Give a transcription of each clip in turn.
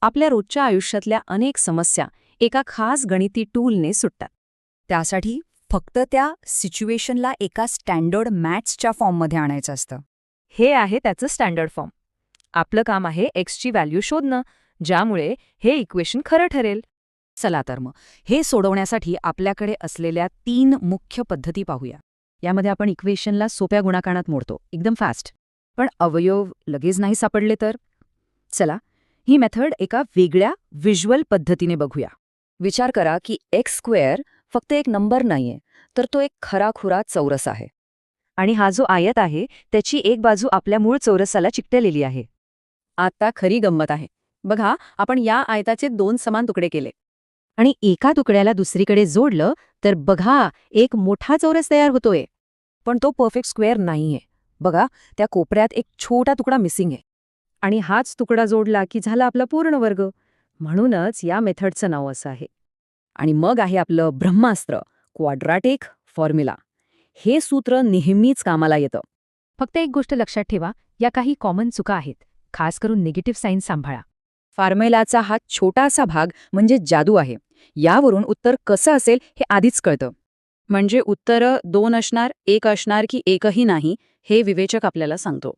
आपल्या रोजच्या आयुष्यातल्या अनेक समस्या एका खास गणिती टूलने सुटतात. त्यासाठी फक्त त्या सिच्युएशनला एका स्टँडर्ड मॅथ्सच्या फॉर्ममध्ये आणायचं असतं. हे आहे त्याचं स्टँडर्ड फॉर्म. आपलं काम आहे एक्सची व्हॅल्यू शोधणं, ज्यामुळे हे इक्वेशन खरं ठरेल. चला तर मग हे सोडवण्यासाठी आपल्याकडे असलेल्या 3 मुख्य पद्धती पाहूया. यामध्ये आपण इक्वेशनला सोप्या गुणाकारात मोडतो, एकदम फास्ट. पण अवयव लगेच नाही सापडले तर? चला, ही मेथड एका वेगळ्या व्हिज्युअल पद्धतीने बघूया. विचार करा की x² फक्त एक नंबर नाहीये, तर तो एक खराखुरा चौरस आहे. आणि हा जो आयत आहे त्याची एक बाजू आपल्या मूळ चौरसाला चिकटलेली आहे. आता खरी गंमत आहे. बघा, आपण या आयताचे 2 समान तुकडे केले आणि एका तुकड्याला दुसरीकडे जोडलं तर बघा, एक मोठा चौरस तयार होतोय. पण तो परफेक्ट स्क्वेअर नाहीये. बघा, त्या कोपऱ्यात एक छोटा तुकडा मिसिंग आहे. आणि हाच तुकडा जोडला की झाला आपला पूर्ण वर्ग. म्हणूनच या मेथडचं नाव असं आहे. आणि मग आहे आपलं ब्रह्मास्त्र, क्वाड्रॅटिक फॉर्म्युला. हे सूत्र नेहमीच कामाला येतं. फक्त एक गोष्ट लक्षात ठेवा, या काही कॉमन चुका आहेत. खास करून निगेटिव्ह साईन सांभाळा. फॉर्म्युलाचा हा छोटासा भाग म्हणजे जादू आहे. यावरून उत्तर कसं असेल हे आधीच कळतं. म्हणजे उत्तरं 2 असणार, 1 असणार की एकही नाही, हे विवेचक आपल्याला सांगतो.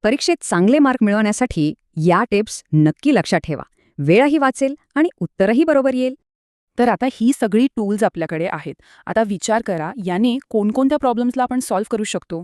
परीक्षेत चांगले मार्क मिळवण्यासाठी या टिप्स नक्की लक्षात ठेवा. वेळही वाचेल आणि उत्तरही बरोबर येईल. तर आता ही सगळी टूल्स आपल्याकडे आहेत. आता विचार करा, याने कोणकोणत्या प्रॉब्लेम्सला आपण सॉल्व्ह करू शकतो.